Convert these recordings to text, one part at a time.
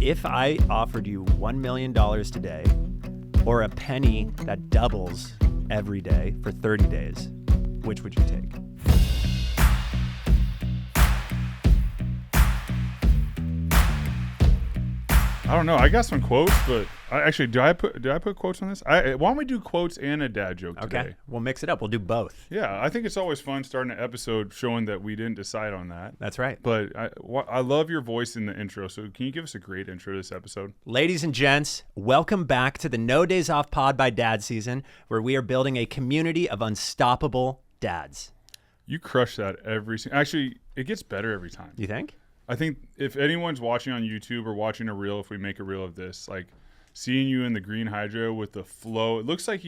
If I offered you $1 million today, or a penny that doubles every day for 30 days, which would you take? I don't know. I got some quotes, but do I put quotes on this? Why don't we do quotes and a dad joke today? Okay, we'll mix it up. We'll do both. Yeah, I think it's always fun starting an episode showing that we didn't decide on that. That's right. But I love your voice in the intro. So can you give us a great intro to this episode? Ladies and gents, welcome back to the No Days Off Pod by Dad season, where we are building a community of unstoppable dads. You crush that Actually, it gets better every time. You think? I think if anyone's watching on YouTube or watching a reel, if we make a reel of this, like seeing you in the green hydro with the flow, it looks like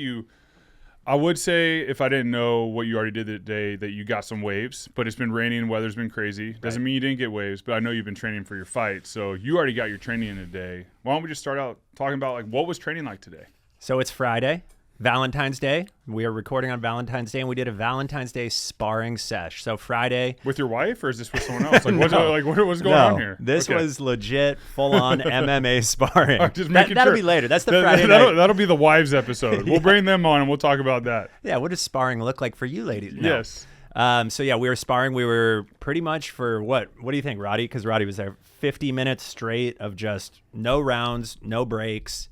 I would say if I didn't know what you already did today, that you got some waves, but it's been raining and weather's been crazy. Doesn't mean you didn't get waves, but I know you've been training for your fight. So you already got your training in today. Why don't we just start out talking about like what was training like today? So it's Friday, Valentine's Day. We are recording on Valentine's Day, and we did a Valentine's Day sparring sesh. So Friday. With your wife, or is this with someone else? Like, what's going on here? This was legit, full-on MMA sparring. Just that'll be later. That's the Friday night. That'll be the wives episode. We'll bring them on, and we'll talk about that. Yeah, what does sparring look like for you ladies? No. Yes. So, yeah, we were sparring. We were pretty much for what? What do you think, Roddy? Because Roddy was there 50 minutes straight of just no rounds, no breaks.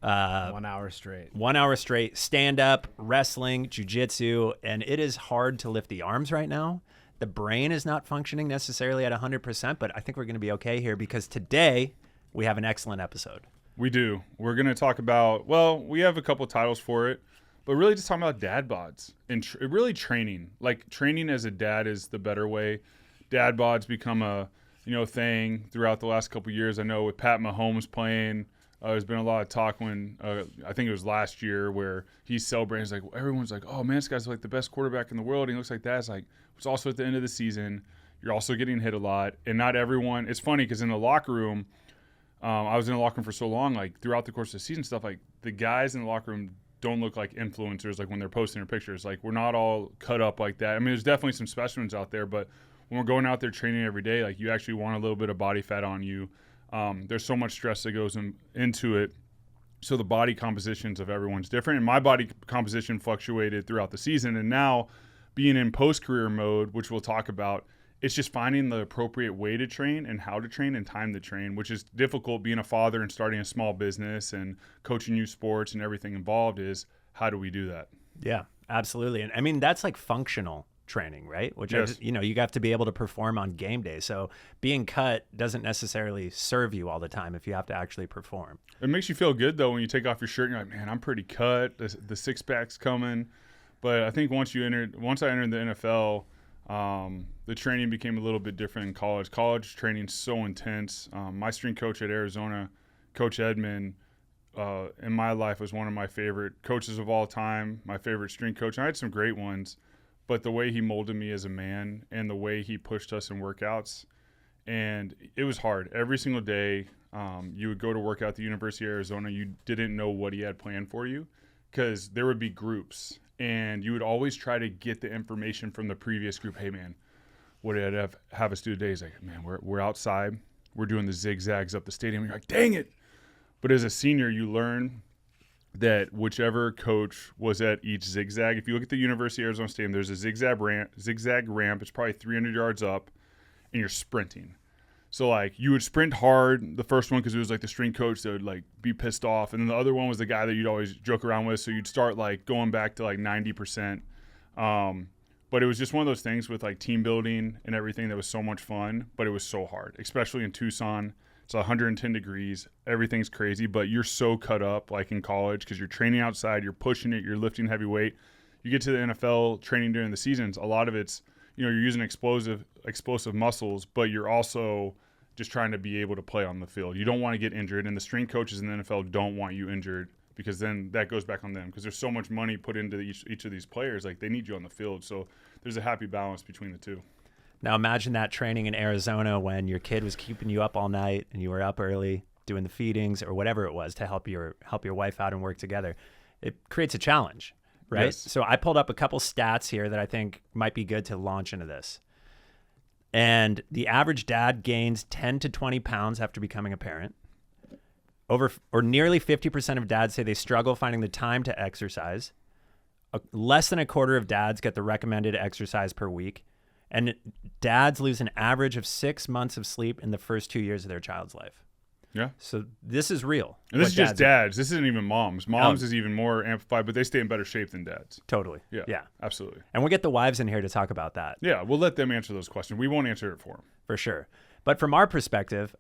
1 hour straight. 1 hour straight, stand up, wrestling, jiu-jitsu, and it is hard to lift the arms right now. The brain is not functioning necessarily at 100%, but I think we're going to be okay here because today we have an excellent episode. We do. We're going to talk about, we have a couple titles for it, but really just talking about dad bods and really training. Like training as a dad is the better way. Dad bods become a thing throughout the last couple years. I know with Pat Mahomes playing, there's been a lot of talk when I think it was last year where he's celebrating. It's like everyone's like, "Oh man, this guy's like the best quarterback in the world." And he looks like that. It's like it's also at the end of the season. You're also getting hit a lot, and not everyone. It's funny because in the locker room, I was in the locker room for so long. Like throughout the course of the season, stuff like the guys in the locker room don't look like influencers. Like when they're posting their pictures, like we're not all cut up like that. I mean, there's definitely some specimens out there, but when we're going out there training every day, like you actually want a little bit of body fat on you. There's so much stress that goes into it. So the body compositions of everyone's different. And my body composition fluctuated throughout the season. And now being in post-career mode, which we'll talk about, it's just finding the appropriate way to train and how to train and time to train, which is difficult being a father and starting a small business and coaching youth sports and everything involved is how do we do that? Yeah, absolutely. And I mean, that's like functional training, right? Which yes. You have to be able to perform on game day. So being cut doesn't necessarily serve you all the time if you have to actually perform. It makes you feel good though when you take off your shirt and you're like, man, I'm pretty cut. The six pack's coming. But I think once I entered the NFL, the training became a little bit different in college. College training's so intense. My strength coach at Arizona, Coach Edmond, in my life was one of my favorite coaches of all time. My favorite strength coach. And I had some great ones. But the way he molded me as a man and the way he pushed us in workouts, and it was hard. Every single day, you would go to work out at the University of Arizona. You didn't know what he had planned for you because there would be groups, and you would always try to get the information from the previous group. Hey, man, what did I have us do today? He's like, man, we're outside. We're doing the zigzags up the stadium. You're like, dang it. But as a senior, you learn that whichever coach was at each zigzag, if you look at the University of Arizona Stadium, there's a zigzag ramp. It's probably 300 yards up, and you're sprinting. So, like, you would sprint hard the first one because it was, like, the strength coach that would, like, be pissed off. And then the other one was the guy that you'd always joke around with. So you'd start, like, going back to, like, 90%. But it was just one of those things with, like, team building and everything that was so much fun. But it was so hard, especially in Tucson. It's 110 degrees. Everything's crazy, but you're so cut up like in college because you're training outside, you're pushing it, you're lifting heavy weight. You get to the NFL training during the seasons, a lot of it's, you're using explosive muscles, but you're also just trying to be able to play on the field. You don't want to get injured, and the strength coaches in the NFL don't want you injured because then that goes back on them because there's so much money put into each of these players. Like, they need you on the field. So there's a happy balance between the two. Now imagine that training in Arizona when your kid was keeping you up all night and you were up early doing the feedings or whatever it was to help your wife out and work together. It creates a challenge, right? Yes. So I pulled up a couple stats here that I think might be good to launch into this. And the average dad gains 10 to 20 pounds after becoming a parent. nearly 50% of dads say they struggle finding the time to exercise. Less than a quarter of dads get the recommended exercise per week. And dads lose an average of 6 months of sleep in the first 2 years of their child's life. Yeah. So this is real. And this is just dads. This isn't even moms. Moms is even more amplified, but they stay in better shape than dads. Totally. Yeah. Absolutely. And we'll get the wives in here to talk about that. Yeah. We'll let them answer those questions. We won't answer it for them. For sure. But from our perspective,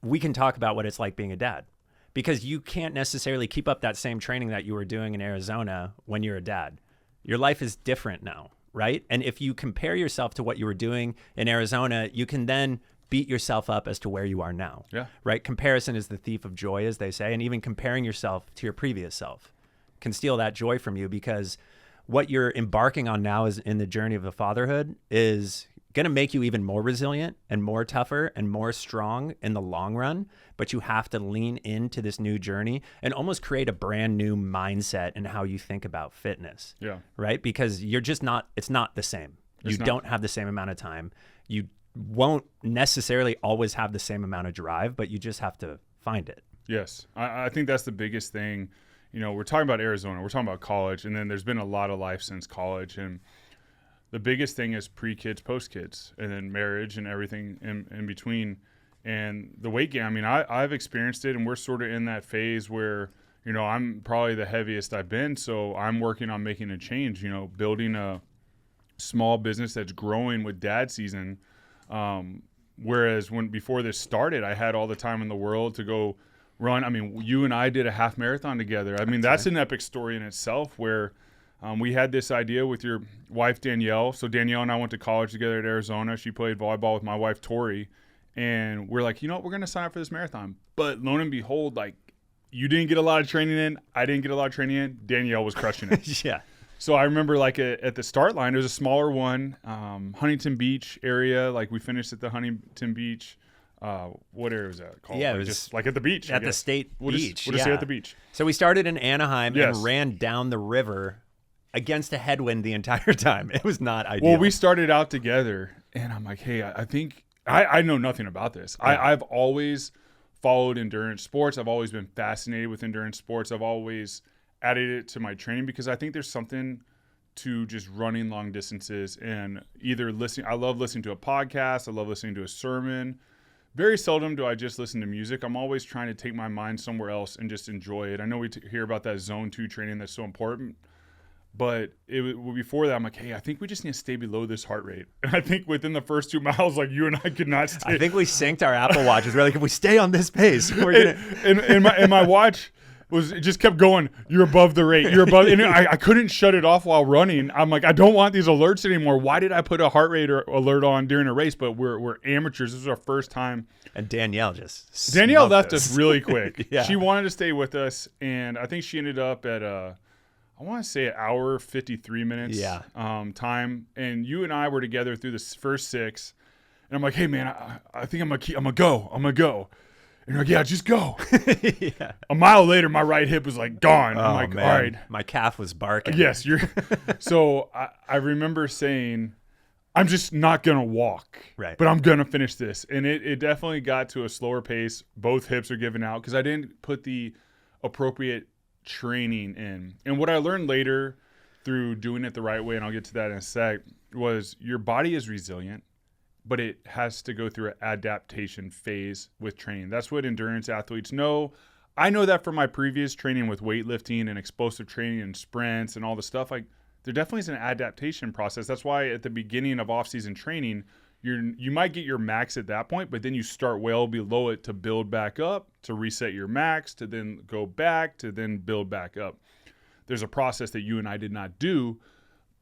we can talk about what it's like being a dad, because you can't necessarily keep up that same training that you were doing in Arizona when you're a dad. Your life is different now, right? And if you compare yourself to what you were doing in Arizona, you can then beat yourself up as to where you are now. Yeah. Right? Comparison is the thief of joy, as they say, and even comparing yourself to your previous self can steal that joy from you, because what you're embarking on now is in the journey of the fatherhood is going to make you even more resilient and more tougher and more strong in the long run. But you have to lean into this new journey and almost create a brand new mindset in how you think about fitness. Yeah. Right? Because you're just not, it's not the same. You don't have the same amount of time. You won't necessarily always have the same amount of drive, but you just have to find it. Yes. I think that's the biggest thing. You know, we're talking about Arizona, we're talking about college, and then there's been a lot of life since college. And the biggest thing is pre-kids, post-kids, and then marriage and everything in between. And the weight gain, I mean, I've experienced it, and we're sort of in that phase where, you know, I'm probably the heaviest I've been, so I'm working on making a change, you know, building a small business that's growing with dad season. Whereas before this started, I had all the time in the world to go run. I mean, you and I did a half marathon together. I mean, that's an epic story in itself, where we had this idea with your wife, Danielle. So Danielle and I went to college together at Arizona. She played volleyball with my wife, Tori. And we're like, you know what, we're going to sign up for this marathon. But lo and behold, like, you didn't get a lot of training in. I didn't get a lot of training in. Danielle was crushing it. Yeah. So I remember, like, at the start line, it was a smaller one, Huntington Beach area. Like, we finished at the Huntington Beach. What area was that called? Yeah, like, it was just like at the beach. At the state beach. We'll just say at the beach. So we started in Anaheim Yes. and ran down the river against a headwind the entire time. It was not ideal. Well, we started out together, and I'm like, hey, I think I know nothing about this. Yeah. I've always followed endurance sports. I've always been fascinated with endurance sports. I've always added it to my training because I think there's something to just running long distances and either listening. I love listening to a podcast. I love listening to a sermon. Very seldom do I just listen to music. I'm always trying to take my mind somewhere else and just enjoy it. I know we hear about that zone 2 training that's so important, but before that, I'm like, hey, I think we just need to stay below this heart rate. And I think within the first 2 miles, like, you and I could not stay. I think we synced our Apple Watches. We're like, if we stay on this pace, we're gonna. And my watch it just kept going. You're above the rate. You're above. And I couldn't shut it off while running. I'm like, I don't want these alerts anymore. Why did I put a heart rate alert on during a race? But we're amateurs. This was our first time. And Danielle left us really quick. Yeah. She wanted to stay with us, and I think she ended up at I want to say an hour 53 minutes. Time. And you and I were together through the first 6, and I'm like, hey man, I think I'm gonna go. And you're like, yeah, just go. Yeah. A mile later, my right hip was like gone. I'm like, man. all right. My calf was barking. Yes, So I remember saying, I'm just not gonna walk, right? But I'm gonna finish this, and it definitely got to a slower pace. Both hips are giving out because I didn't put the appropriate training in. And what I learned later through doing it the right way, and I'll get to that in a sec, was your body is resilient, but it has to go through an adaptation phase with training. That's what endurance athletes know. I know that from my previous training with weightlifting and explosive training and sprints and all the stuff. Like, there definitely is an adaptation process. That's why at the beginning of off-season training, you might get your max at that point, but then you start well below it to build back up, to reset your max, to then go back, to then build back up. There's a process that you and I did not do,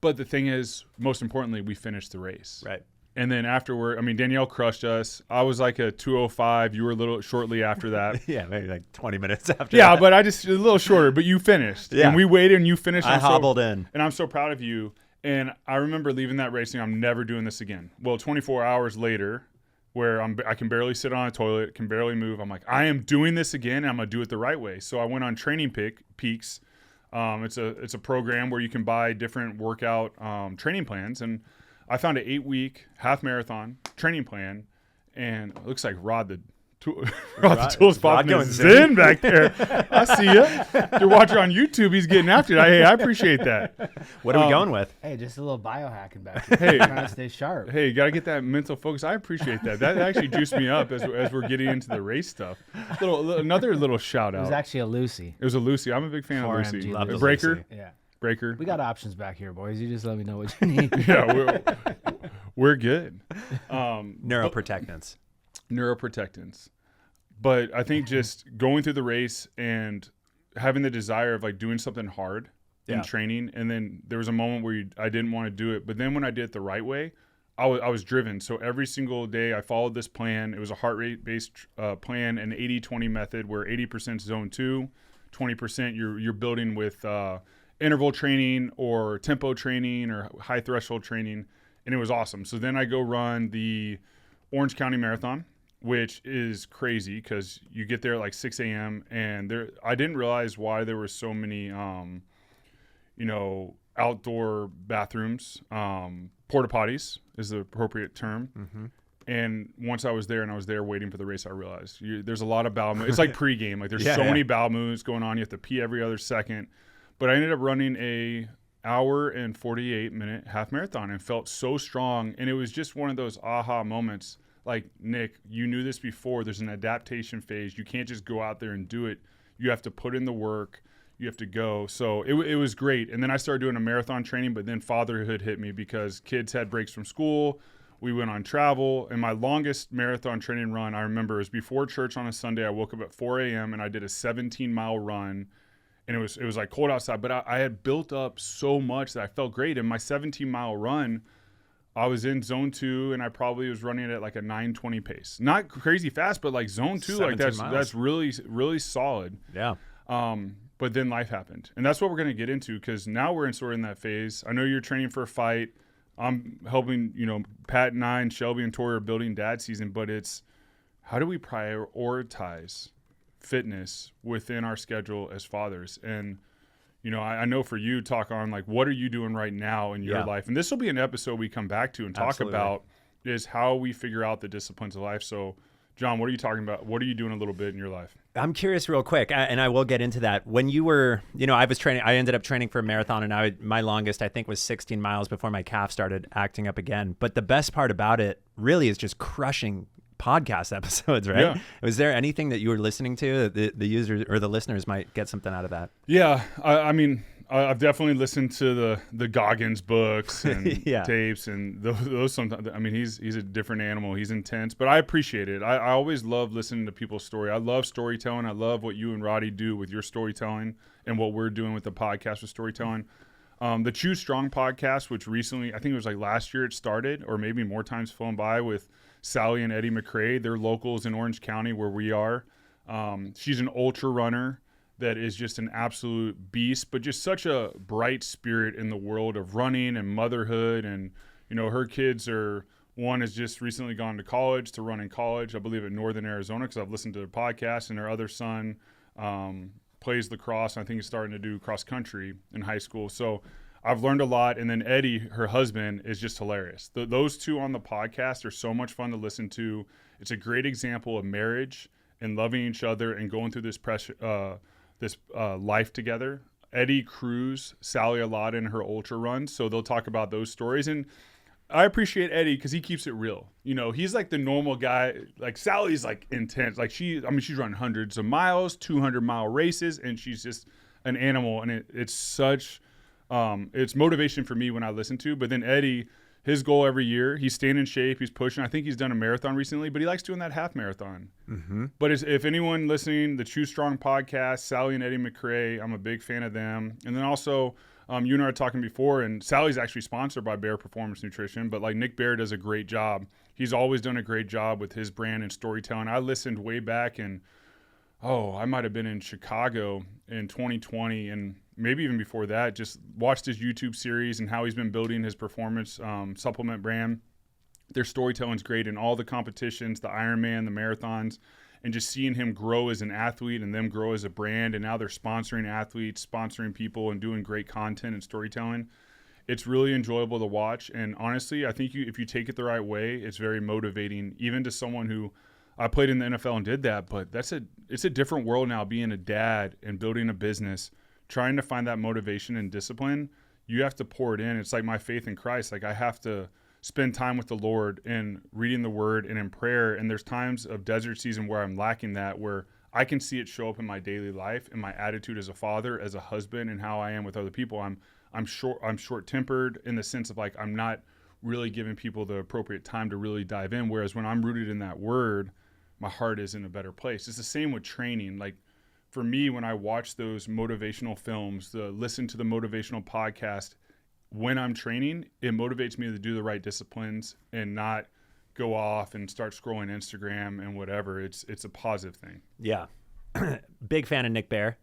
but the thing is, most importantly, we finished the race. Right. And then afterward, I mean, Danielle crushed us. I was like a 2:05. You were a little shortly after that. Yeah, maybe like 20 minutes after yeah, that. but I just a little shorter, but you finished. Yeah. And we waited and you finished. I hobbled in. And I'm so proud of you. And I remember leaving that racing. I'm never doing this again. Well, 24 hours later, where I can barely sit on a toilet, can barely move. I'm like, I am doing this again, and I'm going to do it the right way. So I went on Training Peaks. It's a program where you can buy different workout training plans. And I found an 8-week half marathon training plan, and it looks like Rod the Rod the Tools popping going his zen back there. I see ya. If you're watching on YouTube, he's getting after it. Hey, I appreciate that. What are we going with? Hey, just a little biohacking back here. Hey. Trying to stay sharp. Hey, you got to get that mental focus. I appreciate that. That actually juiced me up as we're getting into the race stuff. Another little shout It out. was actually a Lucy. It was a Lucy. I'm a big fan of 4MG Lucy. Love A the breaker. Lucy. Yeah. Breaker. We got options back here, boys. You just let me know what you need. Yeah, we're good. Neuroprotectants. Neuroprotectants. But I think just going through the race and having the desire of like doing something hard in training, and then there was a moment where I didn't want to do it, but then when I did it the right way, I was driven. So every single day I followed this plan. It was a heart rate based plan, an 80-20 method where 80% zone 2, 20% you're building with interval training or tempo training or high threshold training, and it was awesome. So then I go run the Orange County Marathon, which is crazy because you get there at like 6 a.m. and I didn't realize why there were so many, outdoor bathrooms. Porta potties is the appropriate term. Mm-hmm. And once I was there waiting for the race, I realized there's a lot of bowel moves. It's like pregame. Like there's many bowel moves going on. You have to pee every other second. But I ended up running a hour and 48-minute half marathon and felt so strong. And it was just one of those aha moments. Like, Nick, you knew this before. There's an adaptation phase. You can't just go out there and do it. You have to put in the work. You have to go. So it was great. And then I started doing a marathon training, but then fatherhood hit me because kids had breaks from school. We went on travel. And my longest marathon training run, I remember, was before church on a Sunday. I woke up at 4 a.m. and I did a 17-mile run. And it was like cold outside. But I had built up so much that I felt great. And my 17-mile run, I was in zone 2 and I probably was running it at like a 9:20 pace. Not crazy fast, but like zone 2, like that's really, really solid. Yeah. But then life happened. And that's what we're going to get into because now we're in that phase. I know you're training for a fight. I'm helping, Pat and I and Shelby and Tori are building dad season, but it's how do we prioritize fitness within our schedule as fathers? And I know for you, talk on like, what are you doing right now in your life? And this will be an episode we come back to and talk about is how we figure out the disciplines of life. So, John, what are you talking about? What are you doing a little bit in your life? I'm curious real quick, and I will get into that. When you were, I ended up training for a marathon, and my longest, I think, was 16 miles before my calf started acting up again. But the best part about it really is just crushing podcast episodes, right? Yeah. Was there anything that you were listening to that the users or the listeners might get something out of that? Yeah, I mean, I've definitely listened to the Goggins books and tapes, and those sometimes. I mean, he's a different animal. He's intense, but I appreciate it. I always love listening to people's story. I love storytelling. I love what you and Roddy do with your storytelling and what we're doing with the podcast with storytelling. The Choose Strong podcast, which recently, I think it was like last year it started, or maybe more times flown by, with Sally and Eddie McCrae. They're locals in Orange County where we are. She's an ultra runner that is just an absolute beast, but just such a bright spirit in the world of running and motherhood. And, her kids one has just recently gone to college to run in college, I believe at Northern Arizona, because I've listened to their podcast, and her other son plays lacrosse. And I think he's starting to do cross country in high school. So I've learned a lot. And then Eddie, her husband, is just hilarious. Those two on the podcast are so much fun to listen to. It's a great example of marriage and loving each other and going through this life together. Eddie crews Sally a lot in her ultra runs, so they'll talk about those stories. And I appreciate Eddie because he keeps it real. He's like the normal guy. Like Sally's like intense. Like she's run hundreds of miles, 200-mile races, and she's just an animal. And it's such it's motivation for me when I listen to. But then Eddie, his goal every year, he's staying in shape, he's pushing. I think he's done a marathon recently, but he likes doing that half marathon. Mm-hmm. But if anyone listening, the Choose Strong podcast, Sally and Eddie McCrae, I'm a big fan of them. And then also, you and I were talking before, and Sally's actually sponsored by Bear Performance Nutrition, but like Nick Bear does a great job. He's always done a great job with his brand and storytelling. I listened way back, and I might have been in Chicago in 2020, and maybe even before that, just watched his YouTube series and how he's been building his performance supplement brand. Their storytelling's great in all the competitions, the Ironman, the marathons, and just seeing him grow as an athlete and them grow as a brand. And now they're sponsoring athletes, sponsoring people, and doing great content and storytelling. It's really enjoyable to watch. And honestly, I think if you take it the right way, it's very motivating, even to someone who I played in the NFL and did that, but it's a different world now being a dad and building a business, trying to find that motivation and discipline. You have to pour it in. It's like my faith in Christ. Like I have to spend time with the Lord and reading the word and in prayer. And there's times of desert season where I'm lacking that, where I can see it show up in my daily life and my attitude as a father, as a husband, and how I am with other people. I'm short-tempered in the sense of like I'm not really giving people the appropriate time to really dive in. Whereas when I'm rooted in that word, my heart is in a better place. It's the same with training. Like for me, when I watch those motivational films, listen to the motivational podcast, when I'm training, it motivates me to do the right disciplines and not go off and start scrolling Instagram and whatever. It's a positive thing. Yeah. Big fan of Nick Bear.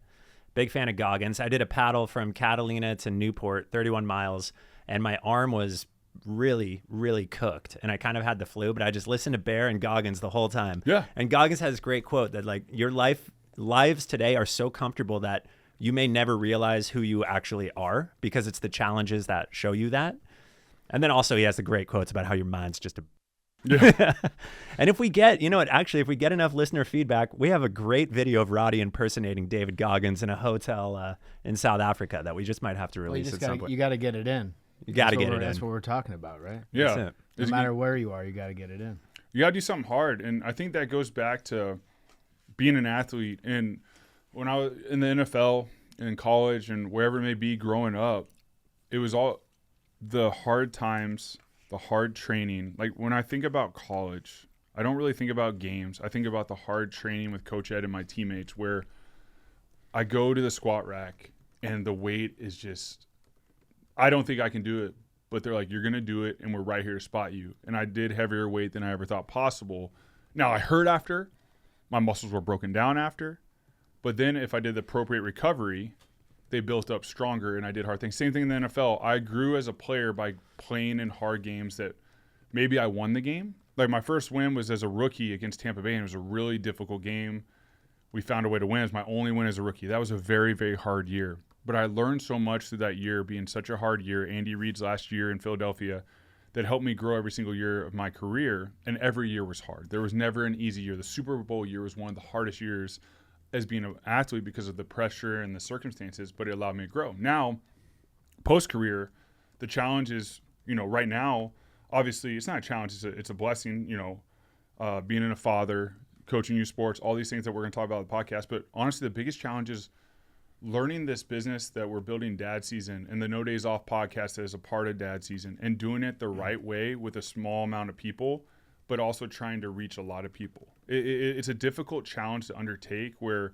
Big fan of Goggins. I did a paddle from Catalina to Newport, 31 miles, and my arm was really, really cooked. And I kind of had the flu, but I just listened to Bear and Goggins the whole time. Yeah. And Goggins has this great quote that like your lives today are so comfortable that you may never realize who you actually are because it's the challenges that show you that. And then also he has the great quotes about how your mind's just a Yeah. And if we get, if we get enough listener feedback, we have a great video of Roddy impersonating David Goggins in a hotel in South Africa that we just might have to release at some point. You got to get it in. You got to get it in. That's what we're talking about, right? Yeah. That's it. No matter where you are, you got to get it in. You got to do something hard. And I think that goes back to being an athlete. And when I was in the NFL, in college, and wherever it may be growing up, it was all the hard times, the hard training. Like when I think about college, I don't really think about games. I think about the hard training with Coach Ed and my teammates, where I go to the squat rack and the weight is just, I don't think I can do it, but they're like, you're going to do it and we're right here to spot you. And I did heavier weight than I ever thought possible. Now I hurt after, my muscles were broken down after, but then if I did the appropriate recovery, they built up stronger and I did hard things. Same thing in the NFL. I grew as a player by playing in hard games that maybe I won the game. Like my first win was as a rookie against Tampa Bay, and it was a really difficult game. We found a way to win. It was my only win as a rookie. That was a very, very hard year. But I learned so much through that year, being such a hard year. Andy Reid's last year in Philadelphia, that helped me grow every single year of my career, and every year was hard. There was never an easy year. The Super Bowl year was one of the hardest years as being an athlete because of the pressure and the circumstances, but it allowed me to grow. Now, post-career, the challenge is, right now, obviously it's not a challenge, it's a blessing, being a father, coaching youth sports, all these things that we're going to talk about on the podcast. But honestly, the biggest challenge is learning this business that we're building, Dad Season, and the No Days Off podcast as a part of Dad Season, and doing it the right way with a small amount of people, but also trying to reach a lot of people. It's a difficult challenge to undertake, where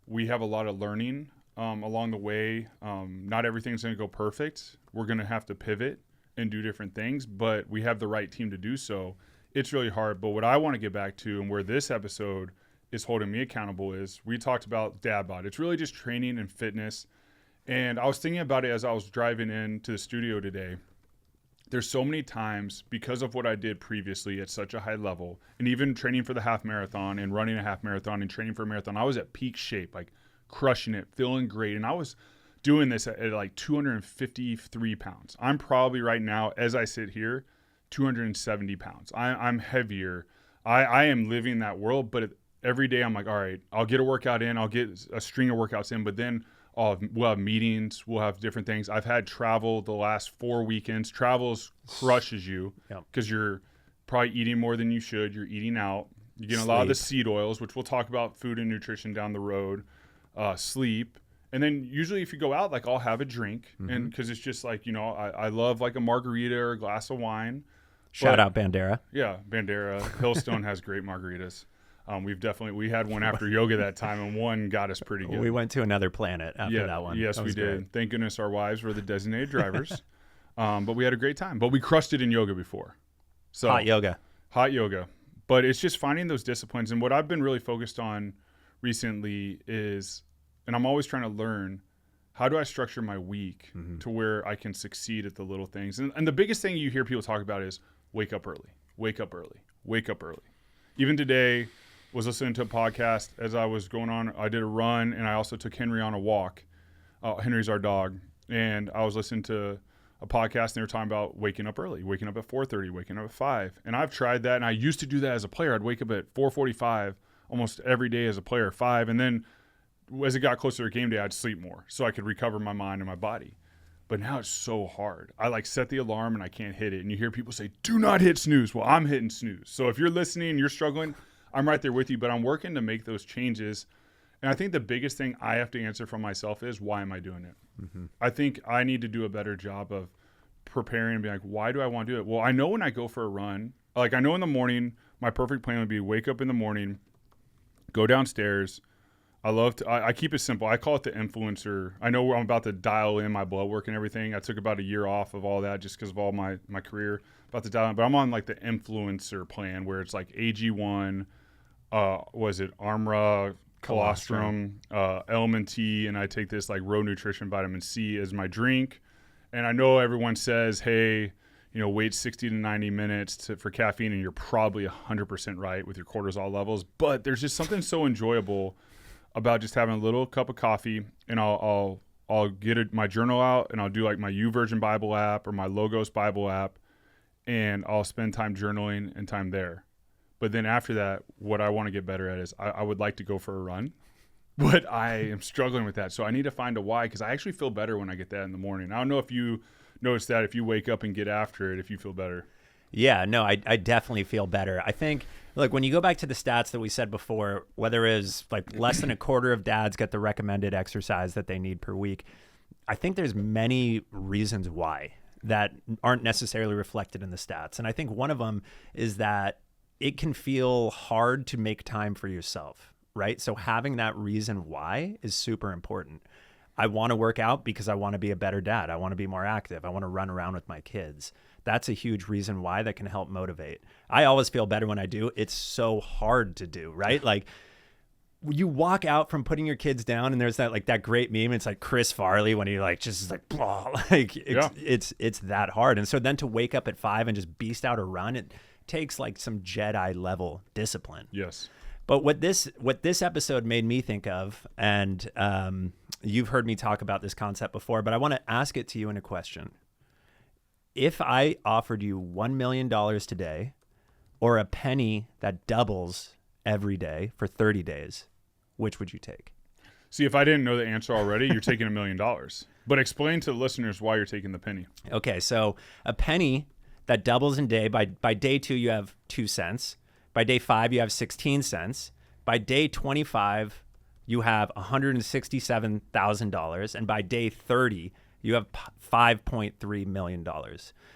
we have a lot of learning along the way. Not everything's going to go perfect. We're going to have to pivot and do different things, but we have the right team to do so. It's really hard. But what I want to get back to, and where this episode is holding me accountable, is we talked about Dad Bod. It's really just training and fitness. And I was thinking about it as I was driving into the studio today. There's so many times, because of what I did previously at such a high level, and even training for the half marathon and running a half marathon and training for a marathon, I was at peak shape, like crushing it, feeling great. And I was doing this at like 253 pounds. I'm probably right now, as I sit here, 270 pounds. I'm heavier. I am living that world, but every day I'm like, all right, I'll get a workout in, I'll get a string of workouts in, but then we'll have meetings, we'll have different things. I've had travel the last 4 weekends. Travels crushes you because you're probably eating more than you should. You're eating out. You're getting a lot of the seed oils, which we'll talk about food and nutrition down the road, sleep. And then usually if you go out, like I'll have a drink, and because it's just like, I love like a margarita or a glass of wine. Shout out Bandera. Yeah, Bandera. Hillstone has great margaritas. We had one after yoga that time, and one got us pretty good. We went to another planet after that one. Yes, that we did. great. Thank goodness our wives were the designated drivers. But we had a great time. But we crushed it in yoga before. So Hot yoga. But it's just finding those disciplines. And what I've been really focused on recently is, and I'm always trying to learn, how do I structure my week to where I can succeed at the little things? And the biggest thing you hear people talk about is wake up early, wake up early, wake up early. Even today, was listening to a podcast as I was going on. I did a run, and I also took Henry on a walk. Henry's our dog. And I was listening to a podcast and they were talking about waking up early, waking up at 4:30, waking up at 5. And I've tried that, and I used to do that as a player. I'd wake up at 4:45 almost every day as a player, 5, and then as it got closer to game day, I'd sleep more so I could recover my mind and my body. But now it's so hard. I like set the alarm and I can't hit it. And you hear people say, do not hit snooze. Well, I'm hitting snooze. So if you're listening and you're struggling, I'm right there with you, but I'm working to make those changes. And I think the biggest thing I have to answer for myself is, why am I doing it? I think I need to do a better job of preparing and being like, why do I want to do it? Well, I know when I go for a run, like I know in the morning, my perfect plan would be wake up in the morning, go downstairs. I keep it simple. I call it the influencer. I know I'm about to dial in my blood work and everything. I took about a year off of all that just because of all my career. About to dial in, but I'm on like the influencer plan where it's like AG1, was it Armra, colostrum, Element T, and I take this like Row Nutrition vitamin C as my drink. And I know everyone says, hey, wait 60 to 90 minutes for caffeine, and you're probably 100% right with your cortisol levels. But there's just something so enjoyable about just having a little cup of coffee, and I'll get my journal out, and I'll do like my YouVersion Bible app or my Logos Bible app, and I'll spend time journaling and time there. But then after that, what I want to get better at is I would like to go for a run, but I am struggling with that. So I need to find a why, because I actually feel better when I get that in the morning. I don't know if you notice that if you wake up and get after it, if you feel better. Yeah, no, I definitely feel better. I think, look, when you go back to the stats that we said before, whether it is like less than a quarter of dads get the recommended exercise that they need per week, I think there's many reasons why that aren't necessarily reflected in the stats. And I think one of them is that it can feel hard to make time for yourself, right? So having that reason why is super important. I want to work out because I want to be a better dad. I want to be more active. I want to run around with my kids. That's a huge reason why that can help motivate. I always feel better when I do. It's so hard to do, right? Like you walk out from putting your kids down and there's that great meme. It's like Chris Farley when he just is like, blah, it's that hard. And so then to wake up at 5 and just beast out a run, it takes like some Jedi level discipline. Yes. But what this episode made me think of, and you've heard me talk about this concept before, but I want to ask it to you in a question. If I offered you $1 million today, or a penny that doubles every day for 30 days, which would you take? See, if I didn't know the answer already, you're taking $1 million. But explain to the listeners why you're taking the penny. Okay, so a penny that doubles in day, by day 2, you have 2 cents. By day 5, you have 16 cents. By day 25, you have $167,000. And by day 30, you have $5.3 million.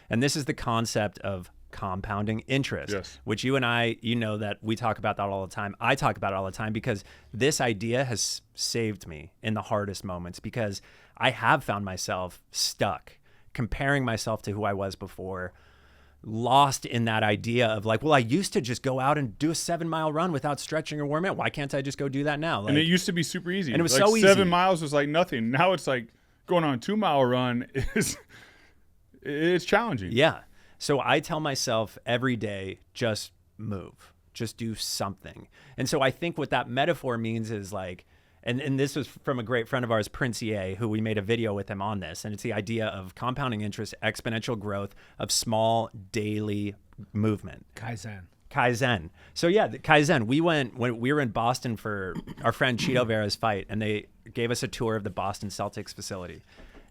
And this is the concept of compounding interest, yes, which you and I, that we talk about that all the time. I talk about it all the time because this idea has saved me in the hardest moments, because I have found myself stuck comparing myself to who I was before, lost in that idea of like, well, I used to just go out and do a 7-mile run without stretching or warming up. Why can't I just go do that now? And it used to be super easy. And it was like so easy. 7 miles was like nothing. Now it's like going on a 2-mile run it's challenging. Yeah. So I tell myself every day, just move, just do something. And so I think what that metaphor means is like, and this was from a great friend of ours, Prince EA, who we made a video with him on this. And it's the idea of compounding interest, exponential growth of small daily movement. Kaizen. So yeah, the Kaizen. When we were in Boston for our friend Cheeto Vera's fight, and they gave us a tour of the Boston Celtics facility.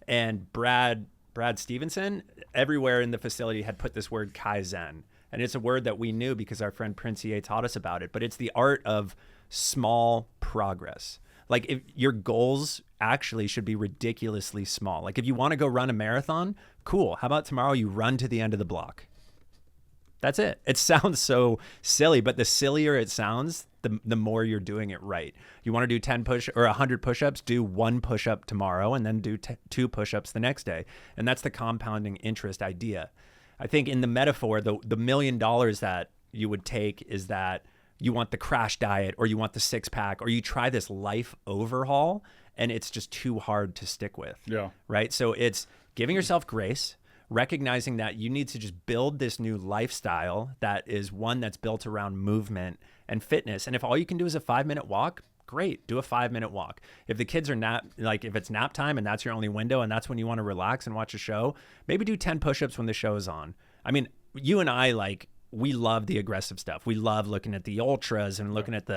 And Brad Stevenson, everywhere in the facility had put this word Kaizen. And it's a word that we knew because our friend Prince EA taught us about it. But it's the art of small progress. Like if your goals actually should be ridiculously small. Like if you want to go run a marathon, cool. How about tomorrow you run to the end of the block? That's it. It sounds so silly, but the sillier it sounds, the more you're doing it right. You want to do 10 or 100 push-ups, do 1 push-up tomorrow and then do 2 push-ups the next day. And that's the compounding interest idea. I think in the metaphor, the $1 million that you would take is that you want the crash diet, or you want the 6-pack, or you try this life overhaul and it's just too hard to stick with. Yeah. Right. So it's giving yourself grace, recognizing that you need to just build this new lifestyle that is one that's built around movement and fitness. And if all you can do is a 5-minute walk, great. Do a 5-minute walk. If the kids are if it's nap time and that's your only window and that's when you want to relax and watch a show, maybe do 10 push-ups when the show is on. I mean, you and I, we love the aggressive stuff. We love looking at the ultras and looking at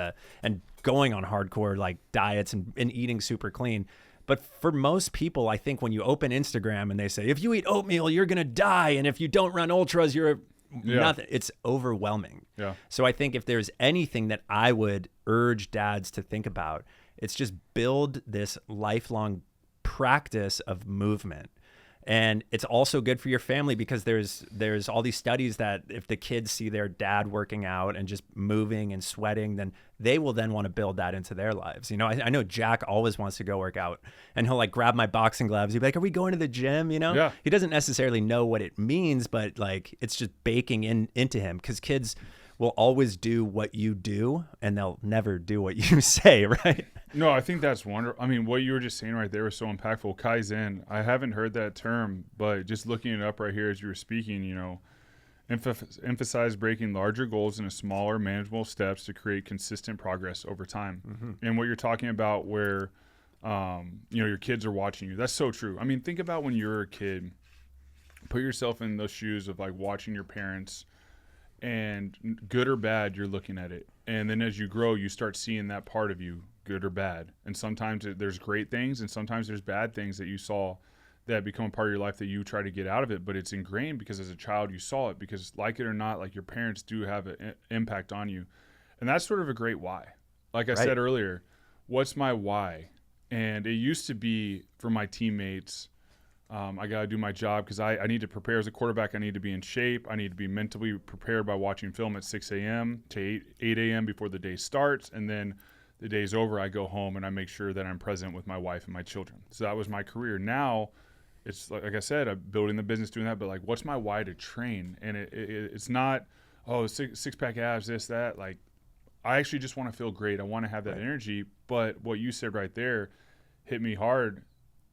and going on hardcore diets and eating super clean. But for most people, I think when you open Instagram and they say, if you eat oatmeal, you're going to die. And if you don't run ultras, you're nothing. It's overwhelming. Yeah. So I think if there's anything that I would urge dads to think about, it's just build this lifelong practice of movement. And it's also good for your family because there's all these studies that if the kids see their dad working out and just moving and sweating, then they will then want to build that into their lives. I know Jack always wants to go work out, and he'll grab my boxing gloves. He'll be like, are we going to the gym? Yeah. He doesn't necessarily know what it means, but it's just baking into him because kids will always do what you do and they'll never do what you say, right? No, I think that's wonderful. I mean, what you were just saying right there was so impactful. Kaizen, I haven't heard that term, but just looking it up right here as you were speaking, emphasize breaking larger goals into smaller, manageable steps to create consistent progress over time. Mm-hmm. And what you're talking about where, your kids are watching you, that's so true. I mean, think about when you were a kid, put yourself in those shoes of watching your parents, and good or bad, you're looking at it. And then as you grow, you start seeing that part of you, good or bad. And sometimes there's great things and sometimes there's bad things that you saw that become a part of your life that you try to get out of it. But it's ingrained because as a child you saw it, because like it or not, your parents do have an impact on you. And that's sort of a great why. Like I said earlier, what's my why? And it used to be for my teammates, I got to do my job because I need to prepare as a quarterback. I need to be in shape. I need to be mentally prepared by watching film at 6 a.m. to 8 a.m. before the day starts. And then the day's over, I go home and I make sure that I'm present with my wife and my children. So that was my career. Now, it's like I said, I'm building the business, doing that. But what's my why to train? And it's not, six-pack abs, this, that. I actually just want to feel great. I want to have that energy. But what you said right there hit me hard.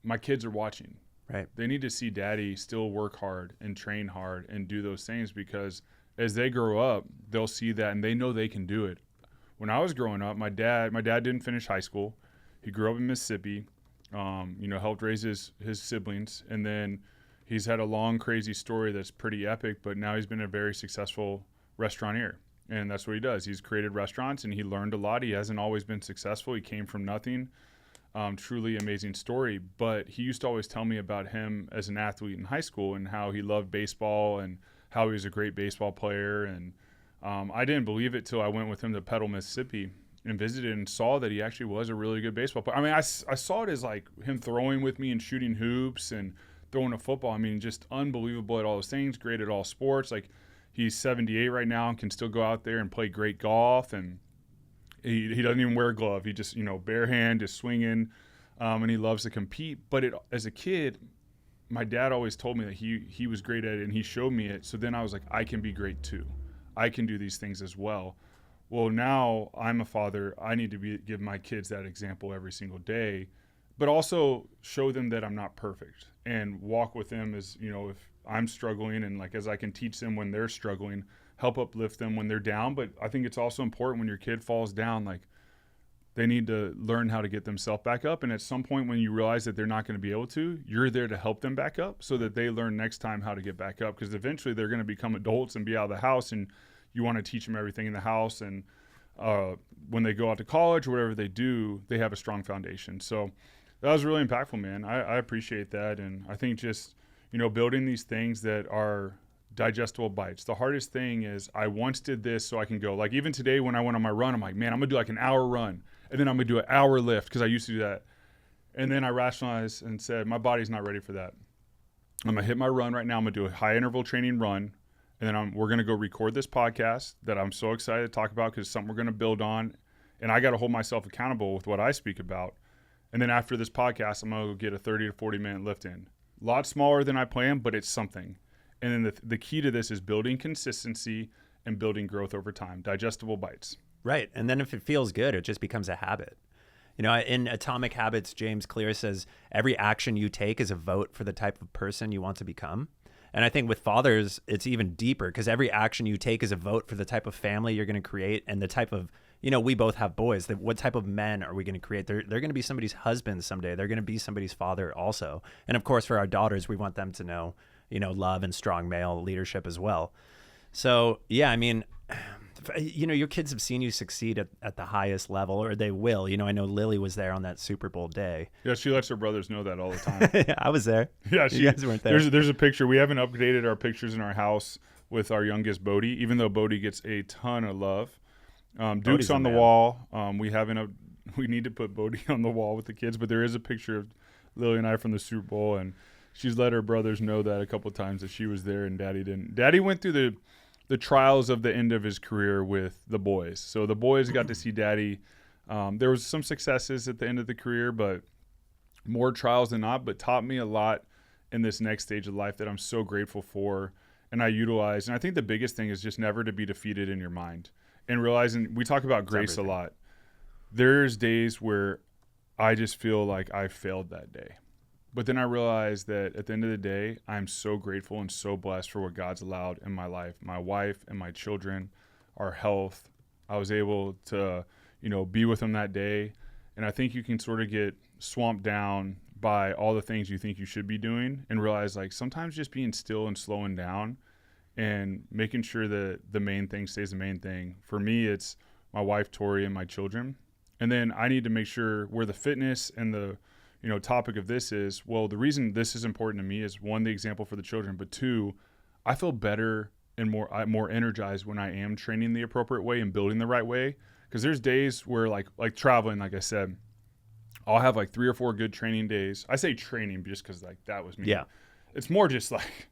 My kids are watching. Right. They need to see daddy still work hard and train hard and do those things because as they grow up, they'll see that and they know they can do it. When I was growing up, my dad didn't finish high school. He grew up in Mississippi, helped raise his siblings. And then he's had a long, crazy story that's pretty epic, but now he's been a very successful restaurateur. And that's what he does. He's created restaurants and he learned a lot. He hasn't always been successful. He came from nothing. Truly amazing story. But he used to always tell me about him as an athlete in high school and how he loved baseball and how he was a great baseball player. And I didn't believe it till I went with him to Petal, Mississippi and visited and saw that he actually was a really good baseball player. I mean, I saw it as him throwing with me and shooting hoops and throwing a football. I mean, just unbelievable at all those things, great at all sports. He's 78 right now and can still go out there and play great golf, and he doesn't even wear a glove. He just, bare hand, just swinging, and he loves to compete. But as a kid, my dad always told me that he was great at it, and he showed me it. So then I was like, I can be great too. I can do these things as well. Well, now I'm a father. I need to give my kids that example every single day, but also show them that I'm not perfect and walk with them as, if I'm struggling and as I can teach them when they're struggling, help uplift them when they're down. But I think it's also important when your kid falls down, they need to learn how to get themselves back up. And at some point when you realize that they're not going to be able to, you're there to help them back up so that they learn next time how to get back up. Because eventually they're going to become adults and be out of the house, and you want to teach them everything in the house. And when they go out to college or whatever they do, they have a strong foundation. So that was really impactful, man. I appreciate that. And I think just, building these things that are digestible bites. The hardest thing is I once did this so I can go. Even today when I went on my run, I'm like, man, I'm going to do an hour run. And then I'm going to do an hour lift because I used to do that. And then I rationalized and said, my body's not ready for that. I'm going to hit my run right now. I'm going to do a high interval training run. And then we're going to go record this podcast that I'm so excited to talk about because it's something we're going to build on. And I got to hold myself accountable with what I speak about. And then after this podcast, I'm going to go get a 30 to 40 minute lift in. A lot smaller than I planned, but it's something. And then the key to this is building consistency and building growth over time, digestible bites. Right. And then if it feels good, it just becomes a habit. In Atomic Habits, James Clear says, every action you take is a vote for the type of person you want to become. And I think with fathers, it's even deeper because every action you take is a vote for the type of family you're going to create and the type of we both have boys. What type of men are we going to create? They're going to be somebody's husband someday. They're going to be somebody's father also. And of course, for our daughters, we want them to know, love and strong male leadership as well. So, yeah, I mean, your kids have seen you succeed at the highest level, or they will. I know Lily was there on that Super Bowl day. Yeah, she lets her brothers know that all the time. Yeah, I was there. Yeah, you guys weren't there. There's a picture. We haven't updated our pictures in our house with our youngest Bodie, even though Bodie gets a ton of love. Duke's on the wall. We need to put Bodie on the wall with the kids, but there is a picture of Lily and I from the Super Bowl, and she's let her brothers know that a couple of times that she was there and Daddy didn't. Daddy went through the trials of the end of his career with the boys. So the boys got to see Daddy. There was some successes at the end of the career, but more trials than not, but taught me a lot in this next stage of life that I'm so grateful for and I utilize. And I think the biggest thing is just never to be defeated in your mind and realizing we talk about grace a lot. There's days where I just feel like I failed that day. But then I realized that at the end of the day, I'm so grateful and so blessed for what God's allowed in my life, my wife and my children, our health. I was able to, be with them that day. And I think you can sort of get swamped down by all the things you think you should be doing and realize like sometimes just being still and slowing down and making sure that the main thing stays the main thing. For me, it's my wife, Tori, and my children. And then I need to make sure where the fitness and the topic of this is, well, the reason this is important to me is one, the example for the children, but two, I feel better and more energized when I am training the appropriate way and building the right way. Because there's days where like traveling, like I said, I'll have like 3 or 4 good training days. I say training just because like that was me. Yeah. It's more just like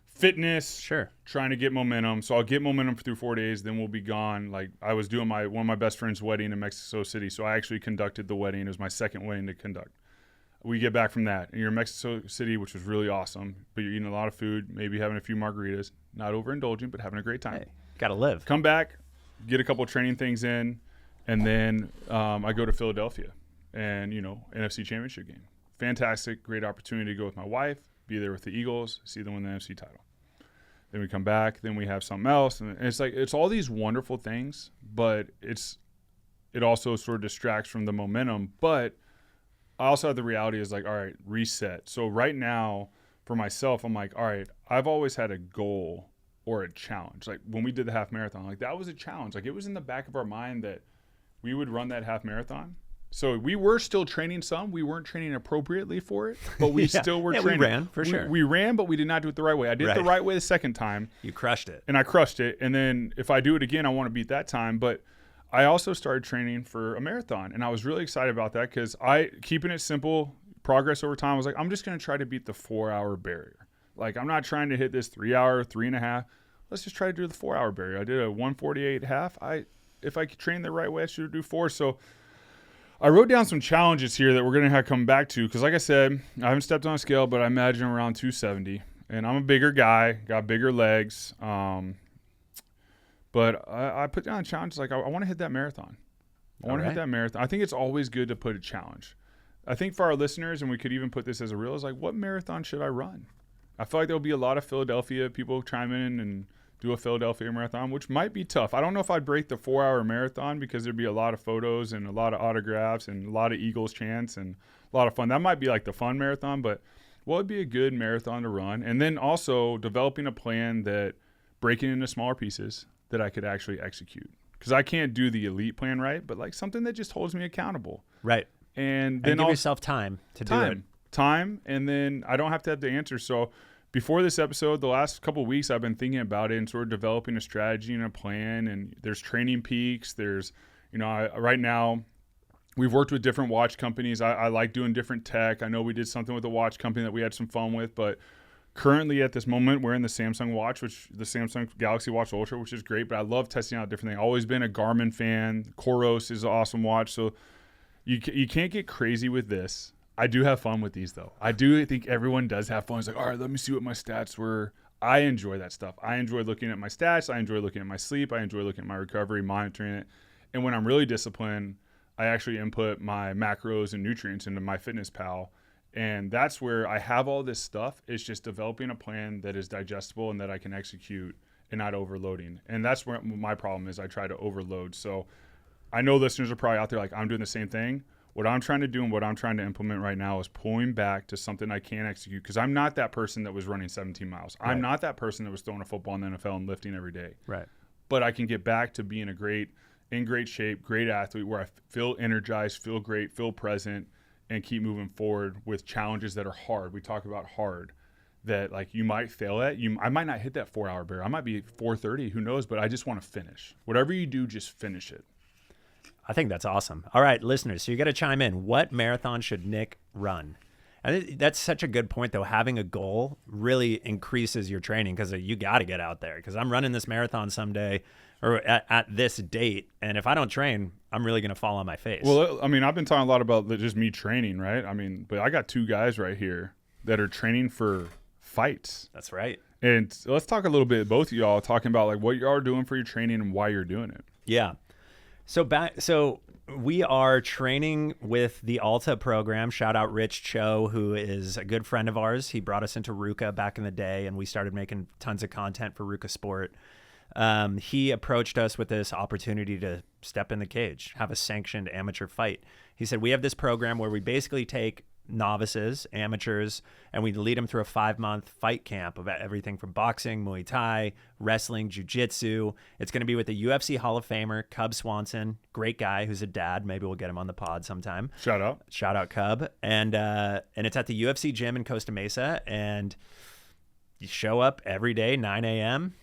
fitness, sure, trying to get momentum. So I'll get momentum through 4 days, then we'll be gone. Like I was doing one of my best friend's wedding in Mexico City. So I actually conducted the wedding. It was my second wedding to conduct. We get back from that, and you're in Mexico City, which was really awesome, but you're eating a lot of food, maybe having a few margaritas, not overindulging, but having a great time. Hey, gotta live. Come back, get a couple of training things in, and then I go to Philadelphia and, NFC Championship game. Fantastic, great opportunity to go with my wife, be there with the Eagles, see them win the NFC title. Then we come back, then we have something else, and it's like it's all these wonderful things, but it also sort of distracts from the momentum, but I also have the reality is like, all right, reset. So right now for myself, I'm like, all right, I've always had a goal or a challenge. Like when we did the half marathon, like that was a challenge. Like it was in the back of our mind that we would run that half marathon. So we were still training some. We weren't training appropriately for it, but we still were training. We ran for sure. We ran, but we did not do it the right way. I did it the right way the second time. You crushed it. And I crushed it. And then if I do it again, I want to beat that time. But I also started training for a marathon, and I was really excited about that because keeping it simple, progress over time, I was like, I'm just going to try to beat the 4-hour barrier. Like, I'm not trying to hit this 3-hour, 3.5. Let's just try to do the 4-hour barrier. I did a 1:48 half. If I train the right way, I should do 4. So I wrote down some challenges here that we're going to have to come back to because, like I said, I haven't stepped on a scale, but I imagine around 270. And I'm a bigger guy, got bigger legs. But I put down a challenge like I want to hit that marathon. I want to hit that marathon. I think it's always good to put a challenge. I think for our listeners, and we could even put this as a reel, is like, what marathon should I run? I feel like there'll be a lot of Philadelphia people chime in and do a Philadelphia marathon, which might be tough. I don't know if I'd break the 4-hour marathon because there'd be a lot of photos and a lot of autographs and a lot of Eagles chants and a lot of fun. That might be like the fun marathon, but what would be a good marathon to run? And then also developing a plan that breaking into smaller pieces that I could actually execute. Because I can't do the elite plan right, but like something that just holds me accountable. Right. And then give yourself time to do it. Time, and then I don't have to have the answer. So before this episode, the last couple of weeks, I've been thinking about it and sort of developing a strategy and a plan. And there's training peaks. There's, right now, we've worked with different watch companies. I like doing different tech. I know we did something with a watch company that we had some fun with, but currently at this moment, we're in the Samsung watch, the Samsung Galaxy Watch Ultra, which is great, but I love testing out different things. Always been a Garmin fan. Coros is an awesome watch. So you can't get crazy with this. I do have fun with these, though. I do think everyone does have fun. It's like, all right, let me see what my stats were. I enjoy that stuff. I enjoy looking at my stats. I enjoy looking at my sleep. I enjoy looking at my recovery, monitoring it. And when I'm really disciplined, I actually input my macros and nutrients into MyFitnessPal. And that's where I have all this stuff. It's just developing a plan that is digestible and that I can execute and not overloading. And that's where my problem is. I try to overload. So I know listeners are probably out there like, I'm doing the same thing. What I'm trying to do and what I'm trying to implement right now is pulling back to something I can execute, because I'm not that person that was running 17 miles. Right. I'm not that person that was throwing a football in the NFL and lifting every day. Right. But I can get back to being in great shape, great athlete, where I feel energized, feel great, feel present, and keep moving forward with challenges that are hard. We talk about hard, that like you might fail at. I might not hit that 4-hour barrier. I might be 4:30, who knows, but I just want to finish. Whatever you do, just finish it. I think that's awesome. All right, listeners, so you got to chime in. What marathon should Nick run? And that's such a good point, though. Having a goal really increases your training, because you got to get out there. Because I'm running this marathon someday, or at this date, and if I don't train, I'm really going to fall on my face. Well, I mean, I've been talking a lot about just me training, right? I mean, but I got 2 guys right here that are training for fights. That's right. And let's talk a little bit, both of y'all, talking about like what you are doing for your training and why you're doing it. Yeah. So we are training with the Alta program. Shout out Rich Cho, who is a good friend of ours. He brought us into Ruka back in the day, and we started making tons of content for Ruka Sport. He approached us with this opportunity to step in the cage, have a sanctioned amateur fight. He said, we have this program where we basically take novices, amateurs, and we lead them through a 5-month fight camp of everything from boxing, Muay Thai, wrestling, jiu-jitsu. It's going to be with the UFC Hall of Famer, Cub Swanson, great guy who's a dad. Maybe we'll get him on the pod sometime. Shout out Cub. And it's at the UFC gym in Costa Mesa, and you show up every day, 9 a.m.,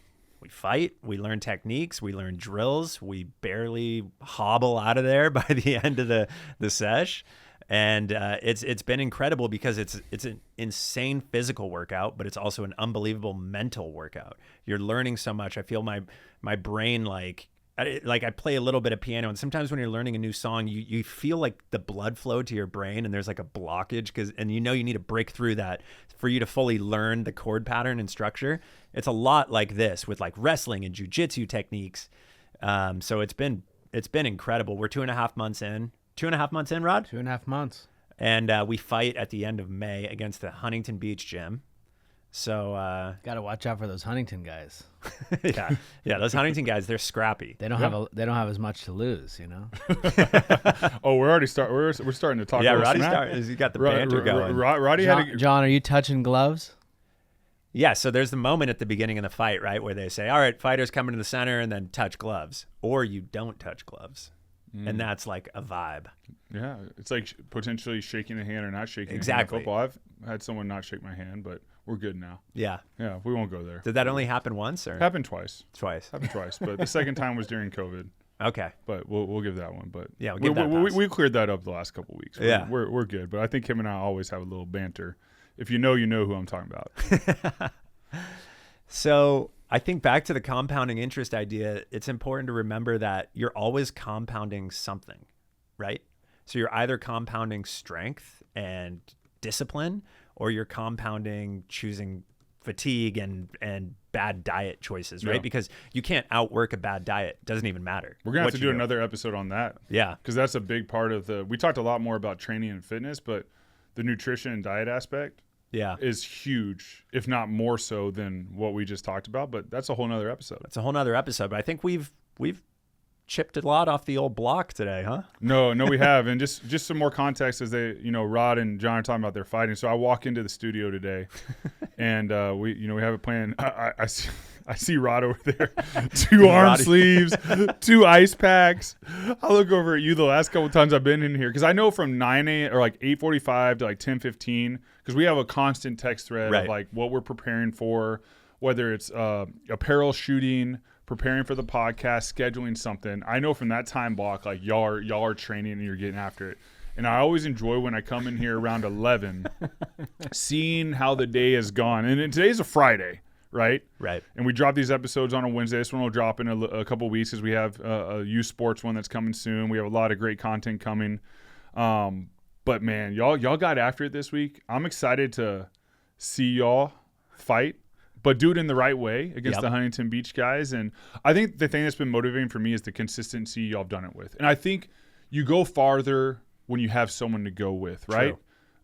we fight, we learn techniques, we learn drills, we barely hobble out of there by the end of the sesh. And it's been incredible, because it's an insane physical workout, but it's also an unbelievable mental workout. You're learning so much. I feel my brain like I play a little bit of piano, and sometimes when you're learning a new song, you feel like the blood flow to your brain, and there's like a blockage, and you need to break through that for you to fully learn the chord pattern and structure. It's a lot like this with like wrestling and jiu-jitsu techniques. So it's been incredible. We're 2.5 months in. 2.5 months in, Rod? 2.5 months. And we fight at the end of May against the Huntington Beach gym. So Got to watch out for those Huntington guys. yeah, those Huntington guys, they're scrappy. They don't have as much to lose, you know. Oh, we're starting to talk. Yeah, about Roddy's got the banter going. Roddy John, are you touching gloves? Yeah, so there's the moment at the beginning of the fight, right, where they say, all right, fighters come into the center and then touch gloves, or you don't touch gloves. And that's like a vibe. Yeah, it's like potentially shaking a hand or not shaking exactly. a hand in football. I've had someone not shake my hand, but we're good now. Yeah. Yeah, we won't go there. Did that only happen once, or Happened twice? Happened twice, but the second time was during COVID. Okay. But we'll give that one. But yeah, we'll give that pass. We cleared that up the last couple of weeks. We're good. But I think him and I always have a little banter. If you know who I'm talking about. So I think back to the compounding interest idea, it's important to remember that you're always compounding something, right? So you're either compounding strength and discipline, or you're compounding choosing fatigue and bad diet choices, right? Yeah. Because you can't outwork a bad diet. It doesn't even matter. We're going to have to do another episode on that. Yeah. Because that's a big part of we talked a lot more about training and fitness, but the nutrition and diet aspect is huge, if not more so than what we just talked about. But that's a whole nother episode. That's a whole nother episode. But I think we've chipped a lot off the old block today, huh? No, we have. And just some more context as Rod and John are talking about their fighting. So I walk into the studio today and we have a plan. I see Rod over there, 2 arm sleeves, 2 ice packs. I look over at you the last couple of times I've been in here, because I know from 9 a.m. or like 8:45 to like 10:15, because we have a constant text thread of like what we're preparing for, whether it's apparel shooting, preparing for the podcast, scheduling something. I know from that time block, like y'all are training and you're getting after it. And I always enjoy when I come in here around 11, seeing how the day has gone. And today's a Friday. Right. And we drop these episodes on a Wednesday. This one will drop in a couple weeks, because we have a youth sports one that's coming soon. We have a lot of great content coming. But man, y'all got after it this week. I'm excited to see y'all fight, but do it in the right way against the Huntington Beach guys. And I think the thing that's been motivating for me is the consistency y'all have done it with. And I think you go farther when you have someone to go with, right?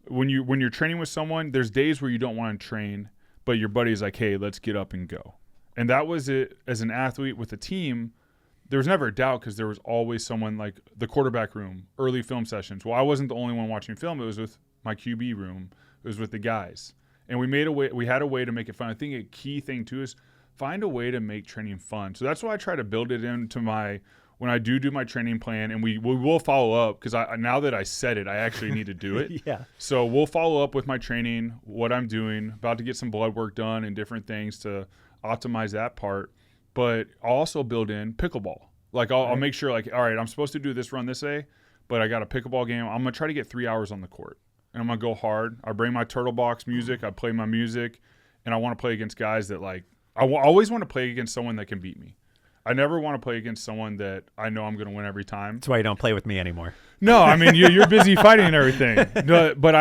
True. When you're training with someone, there's days where you don't want to train, but your buddy's like, hey, let's get up and go. And that was it as an athlete with a team. there was never a doubt because there was always someone like the quarterback room, early film sessions. Well, I wasn't the only one watching film. It was with my QB room. It was with the guys. And we had a way to make it fun. I think a key thing too is find a way to make training fun. So that's why I try to build it into when I do my training plan, and we will follow up because now that I said it, I actually need to do it. Yeah. So we'll follow up with my training, what I'm doing, about to get some blood work done and different things to optimize that part. But I'll also build in pickleball. Like I'll make sure like, all right, I'm supposed to do this run this day, but I got a pickleball game. I'm going to try to get 3 hours on the court, and I'm going to go hard. I bring my Turtle Box music. I play my music, and I want to play against guys that like I always want to play against someone that can beat me. I never want to play against someone that I know I'm going to win every time. That's why you don't play with me anymore. No, I mean you're busy fighting and everything. No, but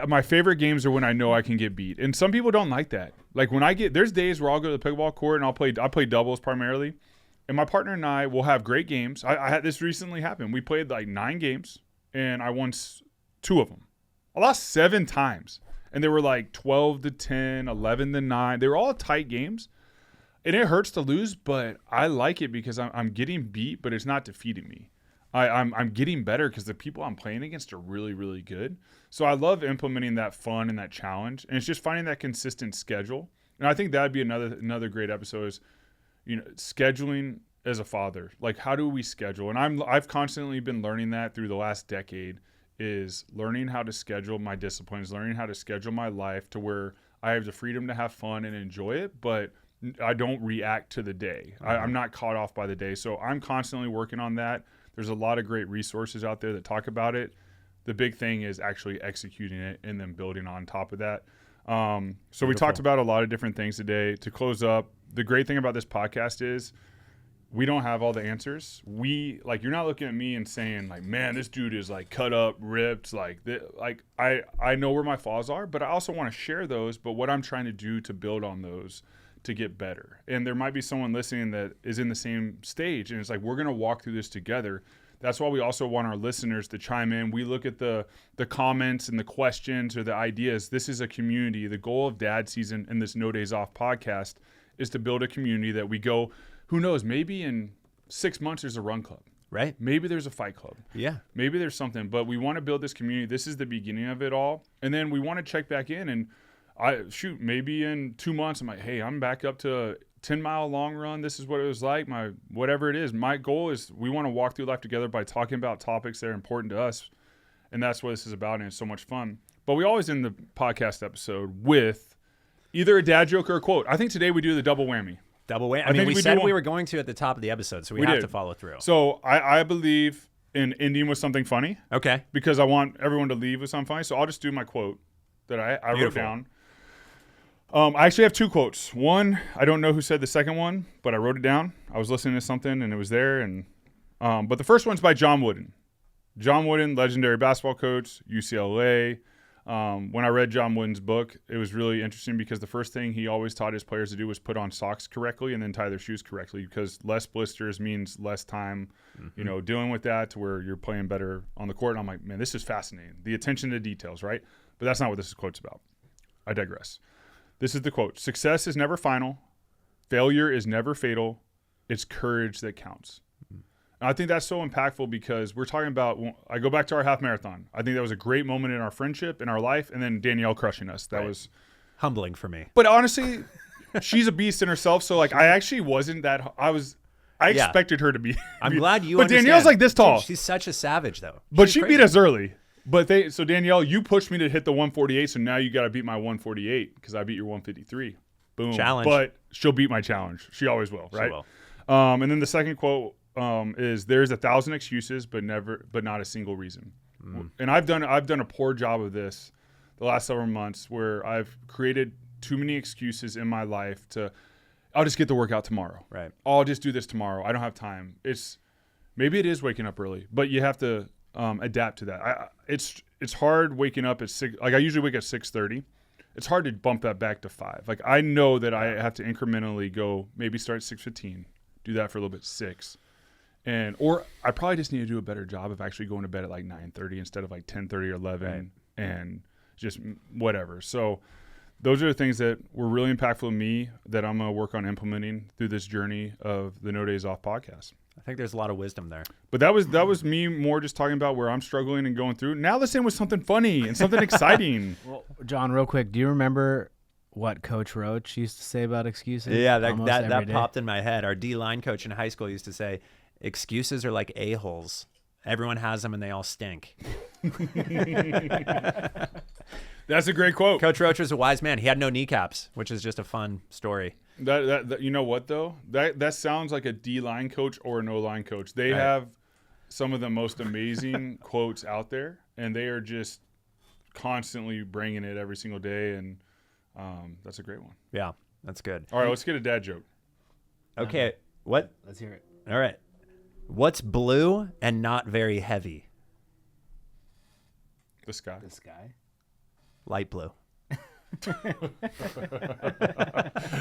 my favorite games are when I know I can get beat, and some people don't like that. Like when there's days where I'll go to the pickleball court and I play doubles primarily, and my partner and I will have great games. I had this recently happen. We played like 9 games, and I won 2 of them. I lost 7 times, and they were like 12-10, 11-9. They were all tight games. And it hurts to lose, but I like it because I'm getting beat, but it's not defeating me. I'm getting better because the people I'm playing against are really, really good. So I love implementing that fun and that challenge, and it's just finding that consistent schedule. And I think that'd be another great episode is, scheduling as a father. Like, how do we schedule? And I've constantly been learning that through the last decade, is learning how to schedule my disciplines, learning how to schedule my life to where I have the freedom to have fun and enjoy it, but I don't react to the day. I'm not caught off by the day. So I'm constantly working on that. There's a lot of great resources out there that talk about it. The big thing is actually executing it and then building on top of that. So we talked about a lot of different things today. To close up, the great thing about this podcast is we don't have all the answers. You're not looking at me and saying like, man, this dude is like cut up, ripped. I know where my flaws are, but I also want to share those. But what I'm trying to do to build on those to get better. And there might be someone listening that is in the same stage, and it's like, we're going to walk through this together. That's why we also want our listeners to chime in. We look at the comments and the questions or the ideas. This is a community. The goal of Dad Season and this No Days Off podcast is to build a community that we go, who knows, maybe in 6 months there's a run club. Right. Maybe there's a fight club. Yeah. Maybe there's something, but we want to build this community. This is the beginning of it all. And then we want to check back in, and maybe in 2 months, I'm like, hey, I'm back up to a 10-mile long run. This is what it was like. Whatever it is. My goal is we want to walk through life together by talking about topics that are important to us. And that's what this is about. And it's so much fun. But we always end the podcast episode with either a dad joke or a quote. I think today we do the double whammy. Double whammy. I mean, we said we were going to at the top of the episode, so we have to follow through. So I believe in ending with something funny. Okay. Because I want everyone to leave with something funny. So I'll just do my quote that I wrote down. I actually have 2 quotes. One, I don't know who said the second one, but I wrote it down. I was listening to something and it was there. And but the first one's by John Wooden. John Wooden, legendary basketball coach, UCLA. When I read John Wooden's book, it was really interesting because the first thing he always taught his players to do was put on socks correctly and then tie their shoes correctly, because less blisters means less time, dealing with that to where you're playing better on the court. And I'm like, man, this is fascinating. The attention to details, right? But that's not what this quote's about. I digress. This is the quote. Success is never final. Failure is never fatal. It's courage that counts. And I think that's so impactful because we're talking about, I go back to our half marathon. I think that was a great moment in our friendship, in our life, and then Danielle crushing us. That was humbling for me. But honestly, she's a beast in herself. So like, I actually wasn't that, I expected her to be. I'm glad you But understand. Danielle's like this tall. Dude, she's such a savage though. But she beat us early. But so Danielle, you pushed me to hit the 148, so now you got to beat my 148 because I beat your 153. Boom. Challenge. But she'll beat my challenge. She always will, right? She will. And then the second quote is, "There's 1,000 excuses, but not a single reason." And I've done a poor job of this the last several months, where I've created too many excuses in my life I'll just get the workout tomorrow. Right. I'll just do this tomorrow. I don't have time. Maybe it is waking up early, but you have to adapt to that. It's hard waking up at 6. Like I usually wake at 6:30. It's hard to bump that back to 5. Like I know that I have to incrementally go. Maybe start at 6:15. Do that for a little bit, 6, or I probably just need to do a better job of actually going to bed at like 9:30 instead of like 10:30 or 11, and just whatever. So those are the things that were really impactful to me that I'm gonna work on implementing through this journey of the No Days Off podcast. I think there's a lot of wisdom there. But that was me more just talking about where I'm struggling and going through. Now let's end with something funny and something exciting. Well, John, real quick, do you remember what Coach Roach used to say about excuses? Yeah, almost that every day? popped in my head. Our D-line coach in high school used to say, excuses are like a-holes. Everyone has them and they all stink. That's a great quote. Coach Roach was a wise man. He had no kneecaps, which is just a fun story. That you know what though? That sounds like a D-line coach or an O-line coach. They have some of the most amazing quotes out there, and they are just constantly bringing it every single day, and that's a great one. Yeah, that's good. All right, let's get a dad joke. Okay, what? Let's hear it. All right. What's blue and not very heavy? The sky. This guy. Light blue.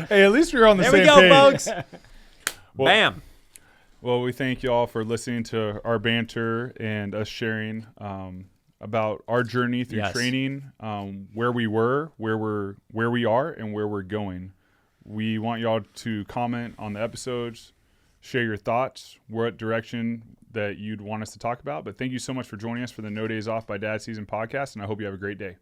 Hey, at least we're on the There same we go, page. folks. Well, Bam. Well, we thank you all for listening to our banter and us sharing about our journey through training, where we were, where we are, and where we're going. We want y'all to comment on the episodes, share your thoughts, what direction that you'd want us to talk about. But thank you so much for joining us for the No Days Off by Dad Season podcast, and I hope you have a great day.